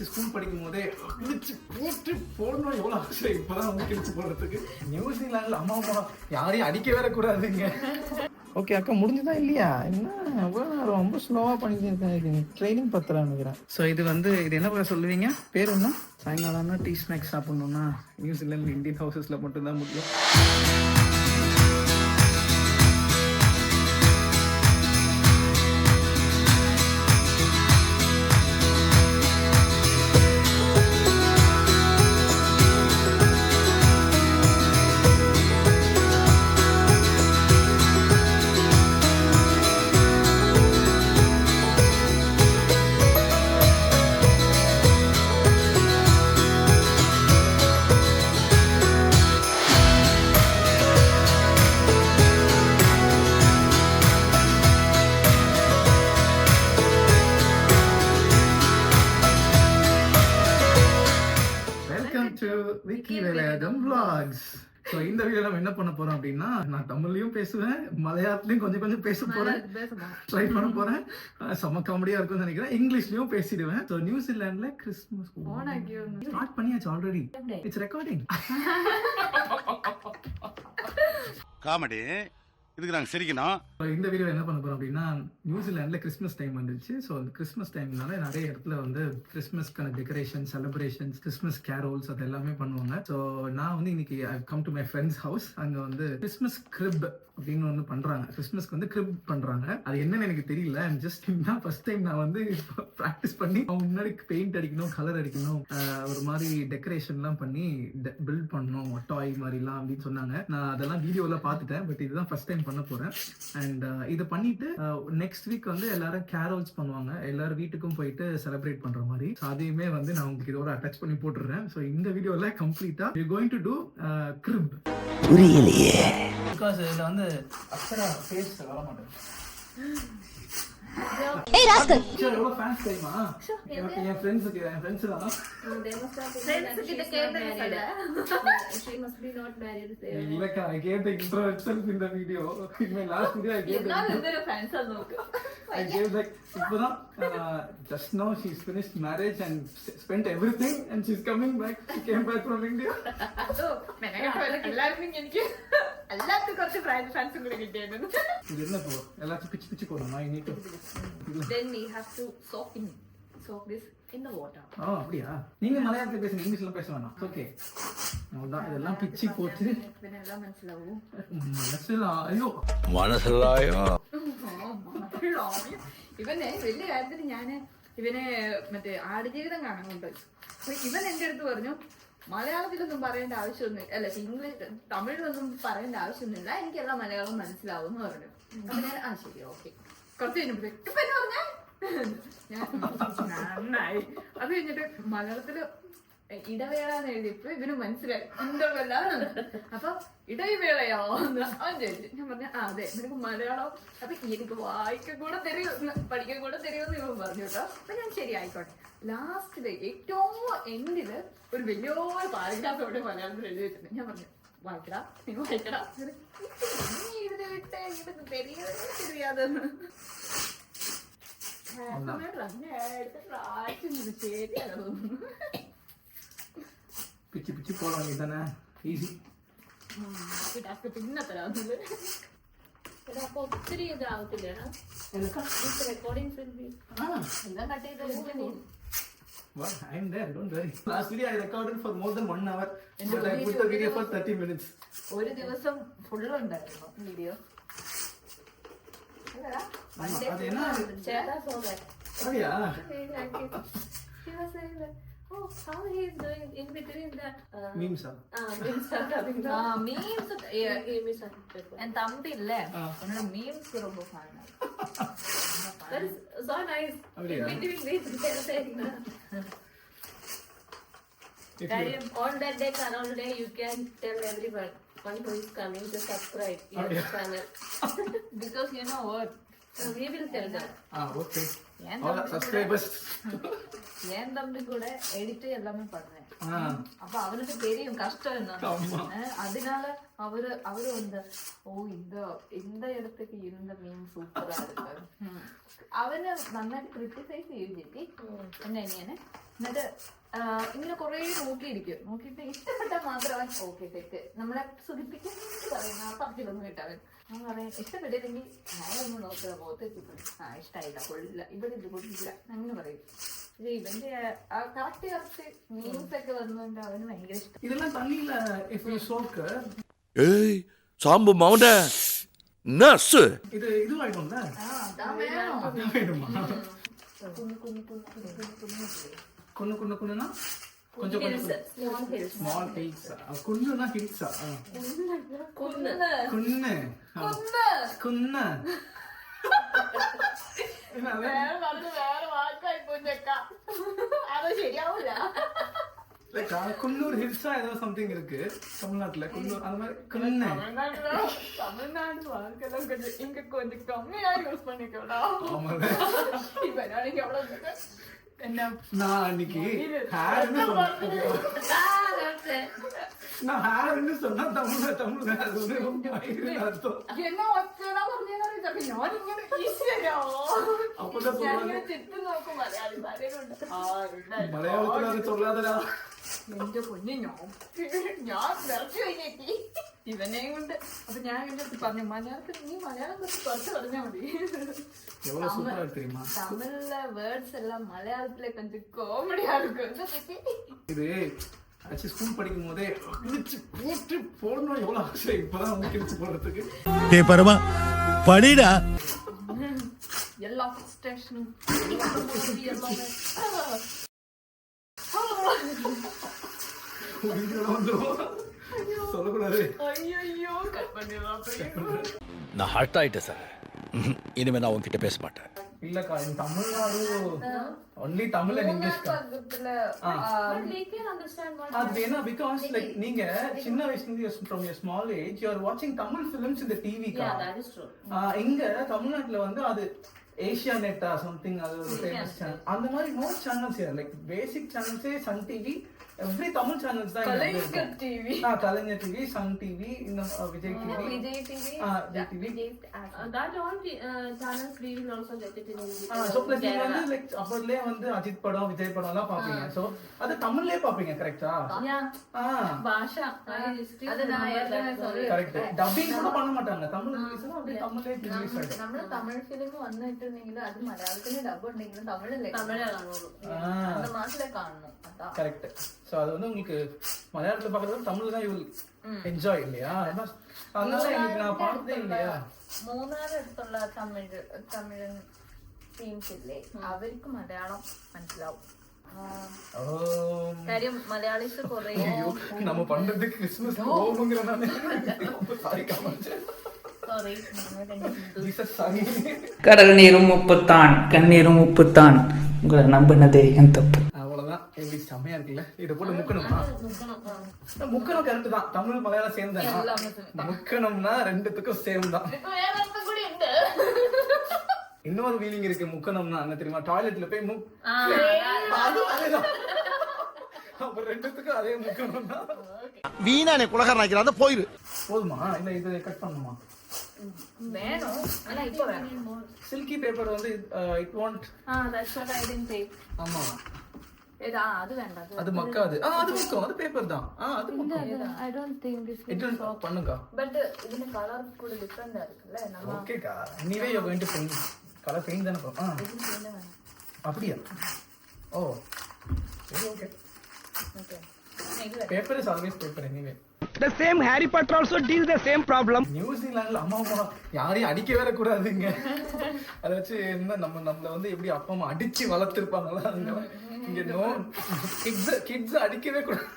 USC school படிக்கும் போதே கிழிச்சு போட்டு போடணும் எவ்வளோ ஆசை. இப்போதான் வந்து கிழிச்சு போடுறதுக்கு. நியூசிலாண்டில் அம்மா அப்பா யாரையும் அடிக்க வேற கூடாதுங்க. ஓகே அக்கா, முடிஞ்சுதா இல்லையா? என்ன ரொம்ப ஸ்லோவாக பண்ணிட்டு ட்ரைனிங் பத்திரம் நினைக்கிறேன். ஸோ இது வந்து இது என்ன சொல்லுவீங்க, பேர் என்ன? சாயங்காலம்னா டீ ஸ்நாக்ஸ் சாப்பிட்ணுன்னா நியூசிலாந்து இந்தியன் ஹவுசஸில் மட்டும்தான் முடியும். விக்கி விளையாடும் vlogs. ஸோ இந்த வீடியோல நம்ம என்ன பண்ண போறோம் அப்படின்னா, நான் தமிழ்லயும் பேசுவேன், மலையாளத்துலயும் கொஞ்சம் கொஞ்சம் பேச போறேன், ட்ரை பண்ண போறேன். செம்ம காமெடியா இருக்கும்னு நினைக்கிறேன். இங்கிலீஷ்லயும் பேசிடுவேன். ஸோ நியூசிலாந்துல கிறிஸ்மஸ் ஸ்டார்ட் பண்ணியாச்சு ஆல்ரெடி. It's recording. காமெடி இதுக்கு நாங்கள் சிரிக்கணும். இந்த வீடியோ என்ன பண்ண போறோம் அப்படின்னா, நியூசிலாண்டில் கிறிஸ்மஸ் டைம் வந்துச்சு. ஸோ அந்த கிறிஸ்மஸ் டைம்னால நிறைய இடத்துல வந்து கிறிஸ்மஸ்க்கான டெக்கரேஷன், செலிப்ரேஷன்ஸ், கிறிஸ்மஸ் கேரோல்ஸ் அது எல்லாமே பண்ணுவாங்க. ஸோ நான் வந்து இன்னைக்கு I come to my friends house. அங்கே வந்து கிறிஸ்மஸ் கிரிப் அப்படின்னு ஒன்று பண்றாங்க. கிறிஸ்மஸ்க்கு வந்து கிரிப் பண்றாங்க. அது என்னன்னு எனக்கு தெரியல. ஜஸ்ட் தான் ஃபர்ஸ்ட் டைம் நான் வந்து ப்ராக்டிஸ் பண்ணி அவங்க முன்னாடி பெயிண்ட் அடிக்கணும், கலர் அடிக்கணும், ஒரு மாதிரி டெக்கரேஷன்லாம் பண்ணி பில்ட் பண்ணணும், டாய் மாதிரிலாம் அப்படின்னு சொன்னாங்க. நான் அதெல்லாம் வீடியோவில் பார்த்துட்டேன். பட் இதுதான் ஃபர்ஸ்ட் டைம் பண்ண போறேன். அண்ட் இதை பண்ணிட்டு நெக்ஸ்ட் வீக் வந்து எல்லாரும் கேரோல்ஸ் பண்ணுவாங்க. எல்லாரும் வீட்டுக்கும் போயிட்டு செலிப்ரேட் பண்ற மாதிரி. அதையுமே வந்து நான் உங்களுக்கு இதோட அட்டாச் பண்ணி போட்டுடுறேன். ஸோ இந்த வீடியோல கம்ப்ளீட்டா we going to to grip. புரியலையே. பிகாஸ் இதுல வந்து அக்ஷரா ஃபேஸ் வர மாட்டேங்குது. ஏய் ராஸ்கல், சார் எவ்வளவு ஃபேன்ஸ் தெரியுமா? என் ஃப்ரெண்ட்ஸ் தான். Friends கிட்ட கேட்டேன் சொல்ல. She must be not married. இல்லக்கா, I gave the intro itself in the video. In my last video I gave the friends are നോക്ക്. I gave like இப்போதான் just now she's finished marriage and spent everything and she's coming back. She came back from India. So എല്ലാവർക്കും എനിക്ക് എല്ലാവർക്കും കുറച്ച് ഫ്രണ്ട്സും കൂടി കിട്ടിയിരുന്നു. ഇത് என்ன போ எல்லாத்தையும் பிச்சு பிச்சு போடணுமா? I need to Then we have to soak this in the water. அப்படியா? நீங்க மலையாளத்துல பேசுங்க, இங்கிலீஷ்ல பேச வேணாம். ஓகே, அதான் இதெல்லாம் பிச்சு போட்டு എല്ലാം മനസ്സിലാവും. മനസ്സിലായോ? ഇവനെ വലിയ കാര്യത്തിന് ഞാന് ഇവനെ മറ്റേ ആടുജീവിതം കാണുന്നുണ്ട്. ഇവൻ എന്റെ അടുത്ത് പറഞ്ഞു, മലയാളത്തിലൊന്നും പറയേണ്ട ആവശ്യമൊന്നും അല്ല, ഇംഗ്ലീഷ് തമിഴിലൊന്നും പറയേണ്ട ആവശ്യമൊന്നുമില്ല, എനിക്കെല്ലാം മലയാളം മനസ്സിലാവും എന്ന് പറഞ്ഞു. അപ്പൊ ഞാൻ ശരി ഓക്കെ. കുറച്ച് കഴിഞ്ഞപ്പോഴേക്കും പറഞ്ഞ നന്നായി. അത് കഴിഞ്ഞിട്ട് മലയാളത്തില് ഇടവേളന്ന് എഴുതിയപ്പോ ഇവന് മനസ്സിലായി ഇന്റർവെല്ല. അപ്പൊ ഇടവേളയോ അവൻ ചോദിച്ചു. ഞാൻ പറഞ്ഞു അതെ, നിനക്ക് മലയാളം അപ്പൊ എനിക്ക് വായിക്കാൻ കൂടെ തരുമെന്ന് പഠിക്കാൻ കൂടെ തരുമെന്ന് ഇവൻ പറഞ്ഞു കേട്ടോ. അപ്പൊ ഞാൻ ശരി ആയിക്കോട്ടെ. ലാസ്റ്റില് ഏറ്റവും എൻഡില് ഒരു വലിയൊരു പാരഗ്രാഫോടെ മലയാളത്തിൽ എഴുതി വെച്ചിട്ടുണ്ട്. ഞാൻ പറഞ്ഞു വായിക്കടാ, നീ വായിക്കടാ, നീ എഴുതി വിട്ടേ, ഇതൊക്കെ தெரியாதுன்னு. பிச்சு பிச்சு போட வேண்டியதானே, ஈஸி. പിന്നെ തരാവുന്നത് അപ്പൊ ഒത്തിരി ഇതാവത്തില്ല റെക്കോർഡിംഗ് എല്ലാം കട്ട് ചെയ്ത്. Well, I'm there, don't worry. Last video I recorded for more than 1 hour, but I put the video for 30 minutes. ഒരു ദിവസം ഫുൾ ഉണ്ടായിരുന്നു വീഡിയോ. அது என்ன? அப்படியா? Oh, how he is doing in between the memes memes and thumbnail le என்னோட memes ரொம்ப fun. That is so nice. In between this on that day, around day, you can tell everyone who is coming to subscribe your channel. Because you know what, we will tell them. Okay. All the subscribers. என் தம்பி கூட edit எல்லாமே பண்ணுவேன். ஆ. அப்ப அவனுக்கு தெரியும் கஷ்டம் என்ன. அதனால அவரு வந்து இந்த இடத்துக்கு இருந்த மீன் സൂപ്പറാ ഇருக்கு. അവന് നന്നായിട്ട് ക്രിട്ടിസൈസ് ചെയ്തിട്ട് എന്നെയാണ്. എന്നിട്ട് ഇങ്ങനെ കുറെ നോക്കിയിട്ട് ഇഷ്ടപ്പെട്ടാൽ മാത്രം അവൻ ഓക്കെ തെറ്റ് നമ്മളെ സുഖിപ്പിക്കാൻ പറയുന്ന പറഞ്ഞിട്ടൊന്നും കേട്ടവൻ. ഞാൻ പറയാം ഇഷ്ടപ്പെട്ടില്ലെങ്കിൽ ഞാനൊന്നും നോക്കുക പോകത്തെത്തിപ്പോ ഇഷ്ടമായില്ല കൊള്ളില്ല ഇവിടെ ഇത് കൊള്ളില്ല അങ്ങനെ പറയും. ഇവന്റെ കറക്റ്റ് മീൻസ് ഒക്കെ വന്നുകൊണ്ട് അവന് ഭയങ്കര ഇഷ്ടം. இதெல்லாம் தண்ணியில if you soak ஏய் சாம்பு மவுண்ட நர்ஸ் இது இதுவாயிடும்ல. അതാ വേണം. இதுவாயிடுமா? குன்னுனா கொஞ்சம் ஸ்மால் ஹில்ஸ். குன்னுனா ஹில்ஸா? குன்னு വേറെ വാക്കായി പോച്ചേക്കാ. അത് ശരിയാവൂല. குன்னூர் ஹில்ஸா ஏதோ சம்திங் இருக்கு தமிழ்நாட்டுல. குன்னூர் அந்த மாதிரி குன்னு. தமிழ்நாடு வாக்கெல்லாம் கொஞ்சம் இங்க கொஞ்சம் கம்மியா யூஸ் பண்ணிக்கோடா. ஆமாங்க. இப்ப நாளைக்கு எவ்வளவு என்ன நான் அன்னைக்கு ஹேர்னு நான் ஹேர்னு சொன்னா தமிழ்ல அது ஒரு அர்த்தம். என்ன ஒச்சனா പറഞ്ഞാലും ഞാനിങ്ങനെ ഈസിയാവോ. அப்பதான் ഞാനിങ്ങനെ ചുറ്റും നോക്കും മലയാളി പറയുന്നുണ്ട്. மலையாளத்துல அது சொல்லாதடா. എന്റെ പൊന്നെ ഞാൻ നിറച്ചു കഴിഞ്ഞേക്ക് ഇവനെയും കൊണ്ട്. അപ്പൊ ഞാൻ എന്റെ അടുത്ത് പറഞ്ഞു മലയാളത്തിൽ നീ മലയാളം കുറച്ച് പറഞ്ഞാ മതി. எவ்வளவு சூப்பரா இருக்கு தெரியுமா? தமிழ்ல வேர்ட்ஸ் எல்லாம் மலையாளத்துல கொஞ்சம் காமெடியா இருக்கும். இது ஆக்சுவலி ஸ்கூல் படிக்கும் போதே கிழிச்சு போட்டு போடணும் எவ்வளவு ஆசை. இப்பதான் வந்து கிழிச்சு போடுறதுக்கு. டேய் பரமா படிடா. எல்லா ஸ்டேஷனும் எல்லாமே சொல்லக்கூடாது. ஐயோ கட் பண்ணிடலாம். நான் ஹர்ட் ஆயிட்டேன் சார். இனிமே நான் உன்கிட்ட பேச மாட்டேன். இல்லக்கா இந்த Tamil Nadu only Tamil and English தான். அது என்ன பிகாஸ் லைக் நீங்க சின்ன வயசுல இருந்து from your small age you are watching Tamil films in the TV கா. இங்க தமிழ்நாட்டுல வந்து அது ஏஷியா நெட்டா சம்திங் அது ஒரு ஃபேமஸ் சேனல். அந்த மாதிரி no channels here like basic சேனல்ஸே Sun TV every Tamil channels தான். Kalaignar TV, Kalaignar TV, Sun TV, இந்த Vijay TV, Vijay TV, Vijay TV. That all channels we will also get it in English. So plus நீங்க வந்து like அப்போதுலயே வந்து அஜித் படம், விஜய் படம் எல்லாம் பாப்பீங்க. சோ அது தமிழ்லயே பாப்பீங்க கரெக்ட்டா? ഭാഷ அது நான் ஏற்கனவே சொல்றேன். கரெக்ட். டப்பிங் கூட பண்ண மாட்டாங்க. தமிழ் ரிலீஸ்னா அப்படியே தமிழ்லயே ரிலீஸ் ஆயிடும். നമ്മള് തമിഴ് ഫിലിം വന്നിട്ടുണ്ടെങ്കിൽ അത് മലയാളത്തിന് ഡബ് ഉണ്ടെങ്കിലും തമിഴിലെ அந்த മാസത്തിലെ കാണുന്നു. கரெக்ட். சோ அது வந்து உங்களுக்கு மலையாளத்துல பார்க்கறது தமிழ்ல தான் யூ என்ஜாய் இல்லையா? அதனால எனக்கு நான் பார்த்ததே இல்லையா. മൂന്നാറ് അടുത്തുള്ള തമിഴൻ ടീംസ് ഇല്ലേ അവർക്ക് മലയാളം മനസ്സിലാവും. കാര്യം മലയാളീസ് കുറെ நம்ம பண்றது கிறிஸ்மஸ் ஓமுங்கறனால sorry comment. Sorry Jesus sorry. கடல் நீரும் உப்புத்தான், கண்ணீரும் உப்புத்தான். உங்களை நம்பினதே என் தப்பு. அவ்வளவுதான். எப்படி செமையா இருக்குல்ல? இதை போட்டு முக்கணுமா? முக்கணும் கரெக்ட் தான். தமிழ் மலையாளம் சேம் தான். முக்கணும்னா ரெண்டுத்துக்கும் சேம் தான். இன்னொரு ஃபீலிங் இருக்கு முக்கணும்னா என்ன தெரியுமா? டாய்லெட்ல போய் அப்புறம் ரெண்டுத்துக்கும் அதே முக்கணும் தான். வீணானே குலகாரன் ஆக்கிறான் போயிரு. போதுமா இல்ல இது கட் பண்ணுமா? வேணும். ஆனா இப்போ வேணும். சில்கி பேப்பர் வந்து it want that's what I didn't take. ஆமா அது வேண்டாம். அது மக்காது. அது மக்கும். அது பேப்பர் தான். அது மக்கும். I don't think this it will பண்ணுங்க. பட் இதுல கலர் கூட டிஃபரண்டா இருக்குல்ல. நம்ம ஓகேக்கா. anyway you are going to paint colour paint தான போறோம். அப்படியே. ஓ சரி okay. Okay. Paper is always paper anyway. The same Harry Potter also deals the same problem. நியூசிலாந்துல அம்மா அப்பா யாரையும் அடிக்க வேற கூடாதுங்க. அதை வச்சு என்ன நம்மள வந்து எப்படி அப்பா அம்மா அடிச்சு வளர்த்திருப்பாங்களா? இங்க நோ கிட்ஸ் அடிக்கவே கூடாது.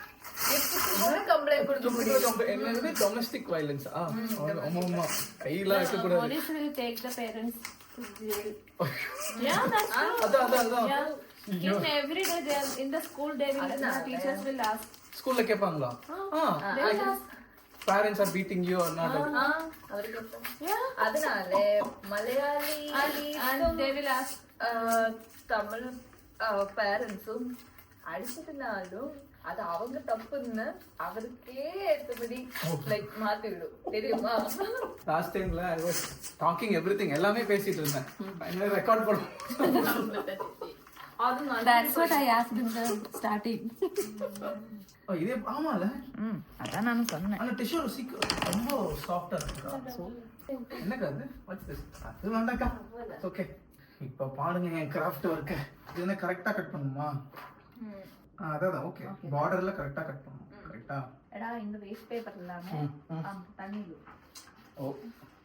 கம்ப்ளைண்ட் கொடுக்க முடியும். என்னது டொமஸ்டிக் வயலன்ஸ்? ஆமா கையில வைக்க கூடாது. Police will take the parents to jail. Yeah, that's true. அதான் In every day they are in the school they will teachers will ask. ஸ்கூல்ல கேட்பாங்களா? parents are beating you or not? அதனால Malayali And they will ask Tamil பேரண்ட்ஸும் அடிச்சதுனாலும் அது அவங்க தப்புன்னு அவருக்கே ஏற்றபடி லைக் மாத்தி விடும் தெரியுமா? லாஸ்ட் டைம்ல ஐ வாஸ் டாக்கிங் எவ்ரிதிங், எல்லாமே பேசிட்டு இருந்தேன். ஃபைனலி ரெக்கார்ட் பண்ணோம். That's what I asked in the starting. ஓ இதே ஆமால. அதான் நான் சொன்னேன். அந்த டிஷ்யூ ரொம்ப சாஃப்ட்டா இருக்கு. என்னக்கா அது? Watts this? அது வேண்டாக்கா. ஓகே. இப்போ பாருங்க என் கிராஃப்ட் ஒர்க். இது என்ன கரெக்ட்டா கட் பண்ணுமா? அதான் ஓகே. பார்டர்ல கரெக்ட்டா கட் பண்ணனும். கரெக்ட்டா? எடா இந்த வேஸ்ட் பேப்பர் இல்லாம தண்ணி. ஓ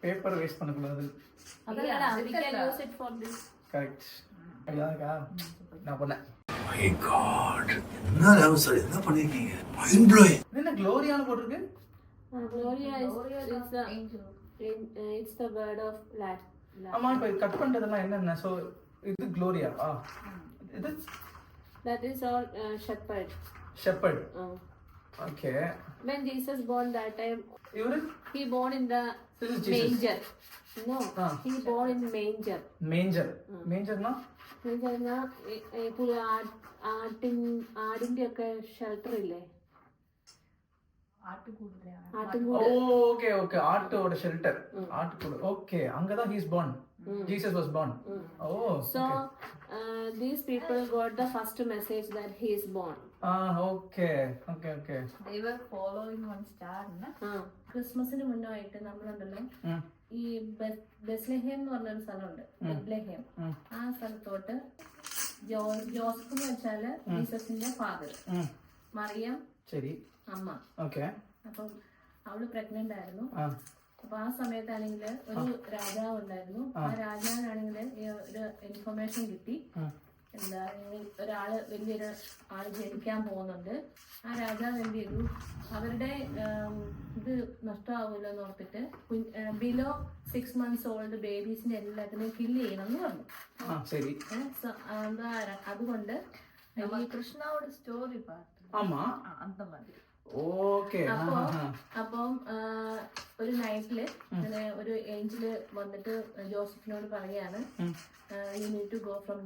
பேப்பர் வேஸ்ட் பண்ண கூடாது. அதெல்லாம் we can use it for this. Correct. ஐயாக்கா நான் பண்ணேன். மை காட், என்ன ராவு சார் என்ன பண்ணிருக்கீங்க? Mind blowing. என்ன க்ளோரியான்னு போட்டுருக்கு? Gloria is the angel. It's the word of Latin. ஆமா இப்போ கட் பண்றதெல்லாம் என்னென்ன? சோ இது க்ளோரியா. இது That is all shepherd. Shepherd. Okay. When Jesus born that time, இவரு he born in the This is Jesus. manger. No, he born in manger. Manger. മേഞ്ചർனா മേഞ്ചർനാ ഇപ്പോൾ ആടിന്റെ ഒക്കെ ഷെൽട്ടർ ഇല്ലേ? ആട്ടുകൂട്. ஓகே ஓகே ஆட்டோட ஷெல்டர். ஆட்டுக்கூட. ஓகே அங்க தான் he is born. Jesus was born. Oh. So these people got the first message that he is born. Okay okay okay. They were following one star. ക്രിസ്മസിന് മുന്നായിട്ട് നമ്മളുണ്ടല്ലോ ഈ ബെത്ലഹേം എന്ന് പറഞ്ഞൊരു സ്ഥലമുണ്ട്, ബെത്ലഹേം. ആ സ്ഥലത്തോട്ട് ജോസഫ് എന്ന് വെച്ചാല് ജീസസിന്റെ ഫാദർ, മറിയം ശരി. അമ്മ. ഓക്കെ. അപ്പം അവള് പ്രഗ്നന്റ് ആയിരുന്നു. അപ്പൊ ആ സമയത്താണെങ്കിൽ ഒരു രാജാവ് ഉണ്ടായിരുന്നു. ആ രാജാവിനാണെങ്കിൽ ഒരു ഇൻഫർമേഷൻ കിട്ടി, എന്താ ഒരാള് വലിയൊരു ആള് ജനിക്കാൻ പോകുന്നുണ്ട്. ആ രാജാവ് എന്ത് ചെയ്തു, അവരുടെ ഇത് നഷ്ടമാവുമല്ലോ എന്ന് ഓർത്തിട്ട് ബിലോ 6 months ഓൾഡ് ബേബീസിന്റെ എല്ലാത്തിനെയും കില്ല് ചെയ്യണം എന്ന് പറഞ്ഞു. ശരി. അതുകൊണ്ട് நம்ம கிருஷ்ணாவோட ஸ்டோரி பார்த்து ஆமா அந்த மாதிரி. ഓക്കെ. അപ്പം ഒരു നൈറ്റില് ഇങ്ങനെ ഒരു ഏഞ്ചില് വന്നിട്ട് ജോസഫിനോട് പറയാണ്, you need to go from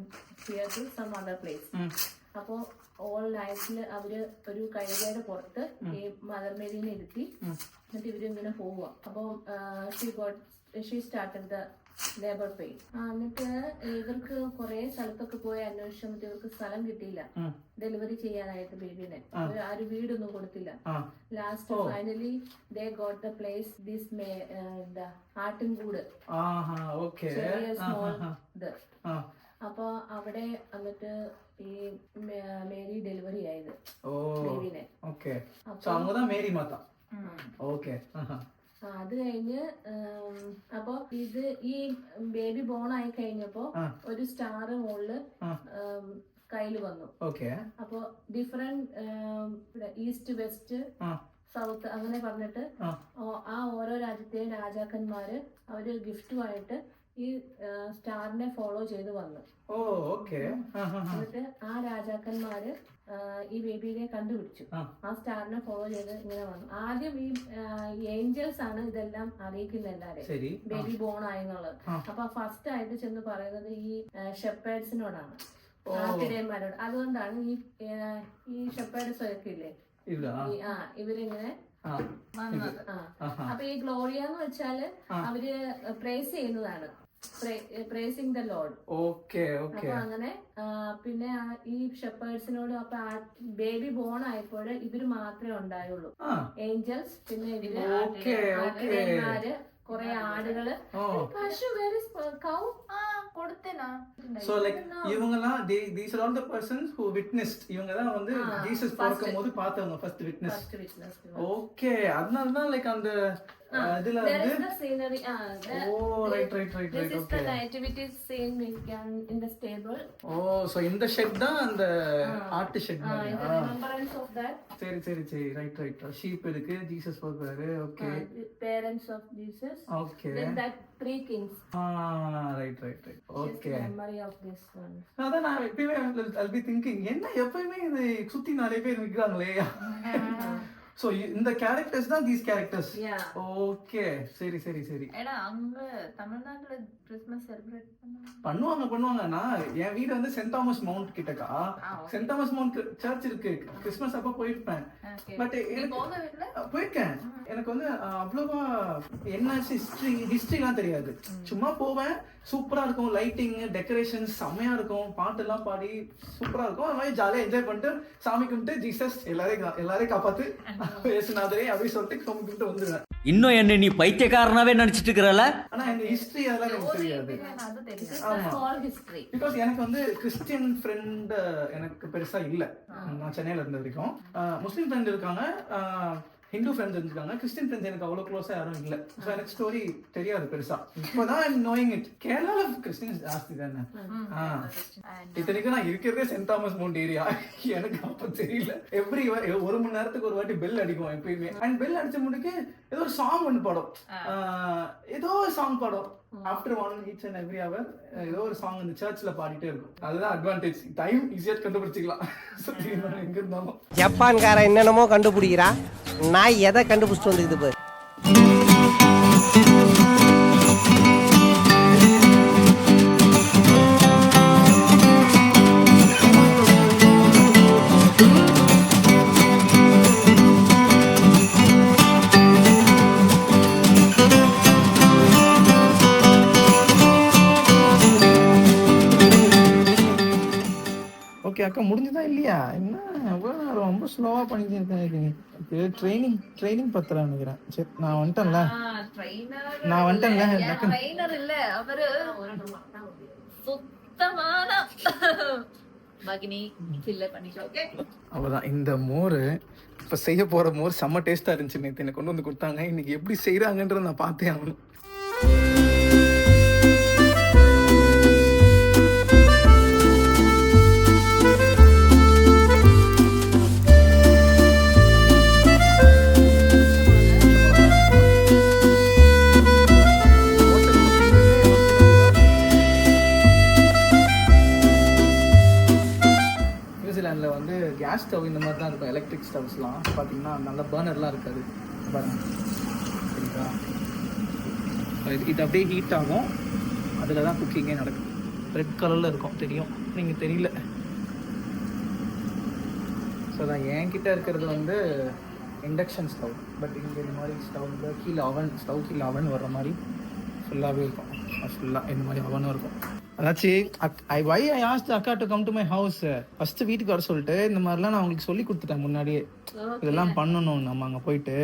here to some other place. അപ്പോ ഓൾ നൈറ്റില് അവര് ഒരു കഴുകയുടെ പുറത്ത് ഈ മദർ മേരീനെ ഇരുത്തി എന്നിട്ട് ഇവരിങ്ങനെ പോവുക. അപ്പോൾ she started the labour pain. എന്നിട്ട് ഇവർക്ക് കുറെ സ്ഥലത്തൊക്കെ പോയി അന്വേഷിച്ചു. ഇവർക്ക് സ്ഥലം കിട്ടിയില്ല ഡെലിവറി ചെയ്യാനായിട്ട് ബേബിനെ. ആ ഒരു വീടൊന്നും കൊടുത്തില്ല. Last finally they got the place this എന്താ ആട്ടിൻകൂട്, ചെറിയ സ്മോൾ ഇത്. അപ്പൊ അവിടെ എന്നിട്ട് ഈ മേരി ഡെലിവറി ആയത് ബേബിനെ. മേരി മാതാ. ഓക്കെ. അത് കഴിഞ്ഞ് അപ്പൊ ഇത് ഈ ബേബി ബോൺ ആയി കഴിഞ്ഞപ്പോ ഒരു സ്റ്റാർ മുകളില് കയ്യില് വന്നു. അപ്പൊ ഡിഫറെന്റ് ഈസ്റ്റ് വെസ്റ്റ് സൗത്ത് അങ്ങനെ പറഞ്ഞിട്ട് ആ ഓരോ രാജ്യത്തെയും രാജാക്കന്മാര് അവര് ഗിഫ്റ്റുമായിട്ട് ഈ സ്റ്റാറിനെ ഫോളോ ചെയ്ത് വന്നു. എന്നിട്ട് ആ രാജാക്കന്മാര് ഈ ബേബിയെ കണ്ടുപിടിച്ചു. ആ സ്റ്റാറിനെ ഫോളോ ചെയ്ത് ഇങ്ങനെ വന്നു. ആദ്യം ഈ ഏഞ്ചൽസ് ആണ് ഇതെല്ലാം അറിയിക്കുന്നത് എല്ലാരെയും ബേബി ബോൺ ആയെന്നുള്ളത്. അപ്പൊ ഫസ്റ്റ് ആയിട്ട് ചെന്ന് പറയുന്നത് ഈ ഷെപ്പേഡ്സിനോടാണ്, ആട്ടിടയന്മാരോട്. അതുകൊണ്ടാണ് ഈ ഷെപ്പേഡ്സ് ഒക്കെ ഇല്ലേ, ഇവരിങ്ങനെ അപ്പൊ ഈ ഗ്ലോറിയ എന്ന് വെച്ചാല് അവര് പ്രേസ് ചെയ്യുന്നതാണ്, പ്രേസിംഗ് ദ ലോർഡ്. അപ്പൊ അങ്ങനെ പിന്നെ ഈ ഷെപ്പേഴ്സിനോട് അപ്പൊ ബേബി ബോൺ ആയപ്പോൾ ഇവര് മാത്രമേ ഉണ്ടായുള്ളൂ, ഏഞ്ചൽസ്. പിന്നെ ഇവര് കുറെ ആടുകള്, പശു, കൗ കൊടുത്തേനാ. So like இவங்கலாம் these are all the persons who witnessed. இவங்க தான் வந்து ஜீசஸ் பிறக்கும்போது பார்த்தவங்க first witness. ஓகே. அதனால தான் like அந்த இதுல வந்து the scenery. right. This is the nativity scene we can in the stable. so இந்த ஷெட் தான் அந்த ஆட்டு ஷெட் மாதிரி. In the remembrance of that. சரி ரைட். ஷீப் இருக்கு, ஜீசஸ் போறாரு. Okay. Parents of Jesus. Okay. Then that 3 kings. Right. Okay. Memory of this one. அதான் நான் எப்பயுமே I'll be thinking, என்ன எப்பயுமே இது சுத்தி நிறைய பேர் நிக்கிறாங்களே. ஸோ இந்த கேரக்டர்ஸ் தான் தீஸ் கேரக்டர்ஸ். Yeah. ஓகே, சரி சரி சரி. ஏன்னா அங்க தமிழ்நாட்டுல கிறிஸ்மஸ் செலிப்ரேட் பண்ணுவாங்க. நான் என் வீடு வந்து சென்ட் தாமஸ் மவுண்ட் கிட்டக்கா. சென்ட் தாமஸ் மவுண்ட் சர்ச் இருக்கு. கிறிஸ்மஸ் அப்ப போயிருப்பேன். பட் போயிருக்கேன். எனக்கு வந்து அவ்வளவா என்ன ஹிஸ்டரிலாம் தெரியாது. சும்மா போவேன், சூப்பரா இருக்கும், லைட்டிங் டெக்கரேஷன் செம்மையா இருக்கும், பாட்டு எல்லாம் பாடி சூப்பரா இருக்கும். அது மாதிரி ஜாலியா என்ஜாய் பண்ணிட்டு சாமி கும்பிட்டு ஜீசஸ் எல்லாரையும் காப்பாத்து பேசுனாதே அப்படின்னு சொல்லிட்டு சாமி கும்பிட்டு வந்துடுவேன். இன்னும் என்ன நீ பைத்தியக்காரனாவே நினைச்சிட்டு இருக்கிறல? ஆனா இந்த ஹிஸ்டரி அதெல்லாம் எனக்கு தெரியாது. பிகாஸ் எனக்கு வந்து கிறிஸ்டியன் ஃப்ரெண்ட் எனக்கு பெருசா இல்ல. நான் சென்னையில இருந்த வரைக்கும் முஸ்லீம் ஃப்ரெண்ட் இருக்காங்க, ஹிந்து ஃப்ரெண்ட்ஸ் இருக்காங்க. கிறிஸ்டியன் ஃப்ரெண்ட்ஸ் எனக்கு அவ்வளோ க்ளோஸா யாரும் இல்லை. ஸோ எனக்கு ஸ்டோரி தெரியாது பெருசா. இப்போதான் நோயிங் இட். கேரளால கிறிஸ்டியன்ஸ் ஜாஸ்தி தானே. இத்தனைக்கும் நான் இருக்கிறதே சென்ட் தாமஸ் மவுண்ட் ஏரியா. எனக்கு அப்ப தெரியல. எவ்ரி ஒரு மணி நேரத்துக்கு ஒரு வாட்டி பெல் அடிக்கும் எப்பயுமே. அண்ட் பெல் அடிச்ச முடிக்க ஏதோ ஒரு சாங் ஒன்று பாடும். ஏதோ ஒரு சாங் பாடும். After one each and every hour ஏதோ ஒரு சாங் இந்த சர்ச்ல பாடிட்டே இருக்கும். அதுதான் அட்வான்டேஜ். டைம் ஈஸியா கண்டுபிடிச்சிக்கலாம். எங்க இருந்தாலும் ஜப்பான்காரன் என்னென்னமோ கண்டுபிடிக்கிறா, நான் எதை கண்டுபிடிச்சிட்டு வந்துக்குது பாரு. ஓகே அக்கா, முடிஞ்சதா இல்லையா? என்ன ரொம்ப ஸ்லோவா பண்ணிட்டு ட்ரைனிங் பத்திரம் நினைக்கிறேன். சரி நான் வந்துட்டேன்ல. ட்ரைனர் இல்ல அவரு, சுத்தமான மகினி ஃபில் பண்ணிக்கோ. ஓகே அவ்வளோதான். இந்த மோர் இப்போ செய்ய போகிற மோர் செம்ம டேஸ்ட்டாக இருந்துச்சு. நேற்று எனக்கு கொண்டு வந்து கொடுத்தாங்க. இன்னைக்கு எப்படி செய்கிறாங்கன்றத நான் பார்த்தே ஆகணும். நியூசிலாண்டில் வந்து கேஸ் ஸ்டவ் இந்த மாதிரி தான் இருக்கும். எலக்ட்ரிக் ஸ்டவ்ஸ்லாம் பார்த்தீங்கன்னா நல்ல பர்னர்லாம் இருக்காது பாருங்க. சரிங்களா, இது அப்படியே ஹீட் ஆகும். அதில் தான் குக்கிங்கே நடக்கும். ரெட் கலரில் இருக்கும், தெரியும் நீங்கள் தெரியல. ஸோ தான் என்கிட்ட இருக்கிறது வந்து இண்டக்ஷன் ஸ்டவ். பட் இங்கே இந்த மாதிரி ஸ்டவ் கீழே அவன் வர்ற மாதிரி ஃபுல்லாகவே இருக்கும். ஃபுல்லாக இந்த மாதிரி அவனும் இருக்கும். அதாச்சும் ஐ ஆஸ்க்ட் அக்கா to come to my house. First வீட்டுக்கு வர சொல்லிட்டு இந்த மாதிரிலாம் நான் உங்களுக்கு சொல்லி கொடுத்துட்டேன் முன்னாடியே. இதெல்லாம் பண்ணணும் நம்ம அங்கே போயிட்டு.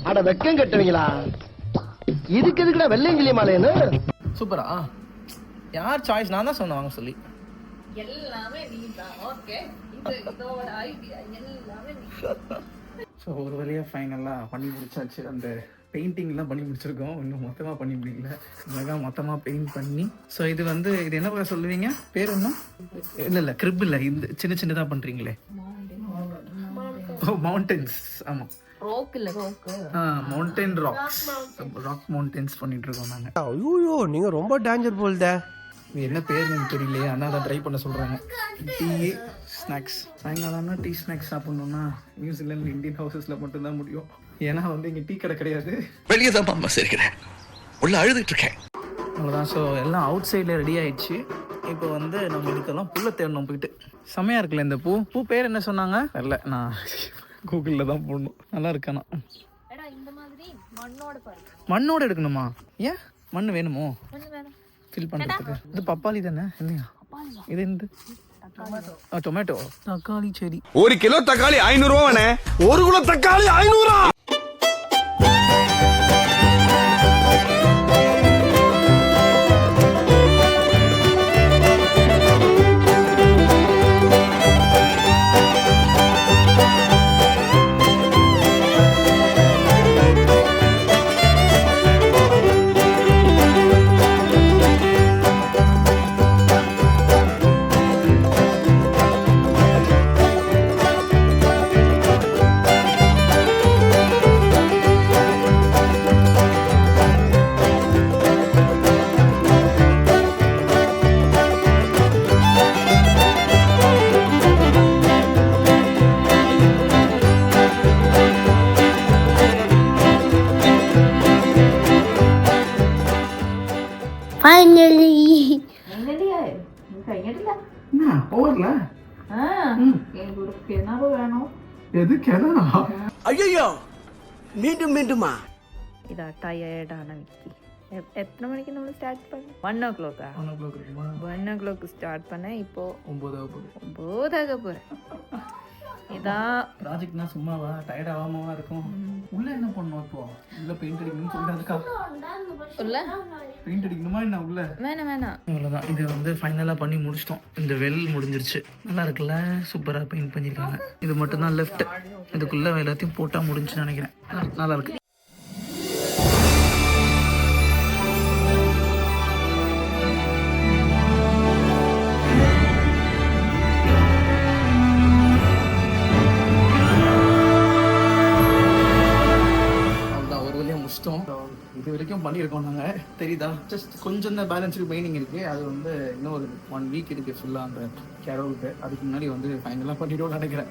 அட வெக்கம் கட்டுவீங்களா? இதுக்கு எதுக்குடா வெள்ளையங்கிலி மாலைன்னு? சூப்பரா, யார் சாய்ஸ்? நான் தான் சொன்னேன் வாங்க சொல்லி. எல்லாமே நீதான். ஓகே, இதோட ஐடியா எல்லாமே நீ. ஸோ ஒரு வழியாக ஃபைனலாக பண்ணி முடிச்சாச்சு. அந்த பெயிண்டிங்லாம் பண்ணி முடிச்சிருக்கோம். இன்னும் மொத்தமாக பண்ணி முடியல. அழகாக மொத்தமாக பெயிண்ட் பண்ணி. ஸோ இது வந்து இது என்ன சொல்லுவீங்க பேர்? என்ன இல்லை கிரிப் இல்லை, இந்த சின்னதாக பண்ணுறீங்களே. மவுண்டன்ஸ். ஆமாம், மவுண்டன் ராக் மவுண்டன்ஸ் பண்ணிட்டு இருக்கோம் நாங்கள். ஐயோ நீங்க ரொம்ப டேஞ்சர் போல்தே. இது என்ன பேர் எனக்கு தெரியலையே, ஆனால் தான் ட்ரை பண்ண சொல்கிறாங்க. Tea snacks. சாயங்காலம்னா டீ ஸ்நாக்ஸ் சாப்பிட்ணுன்னா நியூசிலாந்து இந்தியன் ஹவுசஸில் மட்டும்தான் முடியும். ஏன்னா வந்து இங்கே டீ கடை கிடையாது. வெளியே தான் அம்மா இருக்கிறேன், உள்ள அழுதுட்டு இருக்கேன். அவ்வளோதான். ஸோ எல்லாம் அவுட் சைடில் ரெடி ஆயிடுச்சு. இப்போ வந்து நம்ம இதுக்கெல்லாம் புல்லை தேடணும் போயிட்டு. செம்மையாக இருக்குல்ல இந்த பூ பேர் என்ன சொன்னாங்க? இல்லை, நான் கூகுளில் தான் போடணும். நல்லா இருக்கானா? மண்ணோட எடுக்கணுமா? ஏன் மண் வேணுமோ ஃபில் பண்ணுறதுக்கு? இது பப்பாளி தானே இல்லையா? இது இந்த டொமேட்டோ தக்காளி. சரி, 1 கிலோ தக்காளி 500 ரூபாண்ணே. 1 கிலோ தக்காளி 500. இல்ல என்ன ஓவர்ல எனக்கு ஒரு கிணறு வேணும். எது கிணறா? ஐயோ மீண்டும் மீண்டுமா? ഇതാ ടയേർഡാണ് വിക്കി. എത്ര മണിക്ക് നമ്മൾ സ്റ്റാർട്ട് பண்ண? 1:00. 1:00 இருக்குமா? 1:00 ஸ்டார்ட் பண்ண இப்போ 9 ஆகுது. 9 ஆக போறேன். இதான் ப்ராஜெக்ட்னா சும்மாவா டயர்ட் ஆகாமவா இருக்கும். உள்ள என்ன பண்ணணும் இப்போ? உள்ள பெயிண்ட் அடிக்கணும்னு சொல்றாதுக்கா. உள்ள பெயிண்ட் அடிக்கணுமா என்ன உள்ள? வேணாம். அவ்வளோதான். இது வந்து ஃபைனலாக பண்ணி முடிச்சிட்டோம். இந்த வெல் முடிஞ்சிருச்சு. நல்லா இருக்குல்ல? சூப்பராக பெயிண்ட் பண்ணியிருக்காங்க. இது மட்டும் தான் லெஃப்ட். இதுக்குள்ளே எல்லாத்தையும் போட்டால் முடிஞ்சுன்னு நினைக்கிறேன். நல்லா இருக்கு. இது வரைக்கும் பண்ணியிருக்கோம் நாங்கள். தெரியுதா? ஜஸ்ட் கொஞ்சம் தான் பேலன்ஸ் ரிமைனிங் இருக்குது. அது வந்து இன்னும் ஒரு 1 வீக் இருக்குது ஃபுல்லாக அந்த கேரோலுக்கு. அதுக்கு முன்னாடி வந்து ஃபைனலாக பண்ணிவிடுவோம் நினைக்கிறேன்.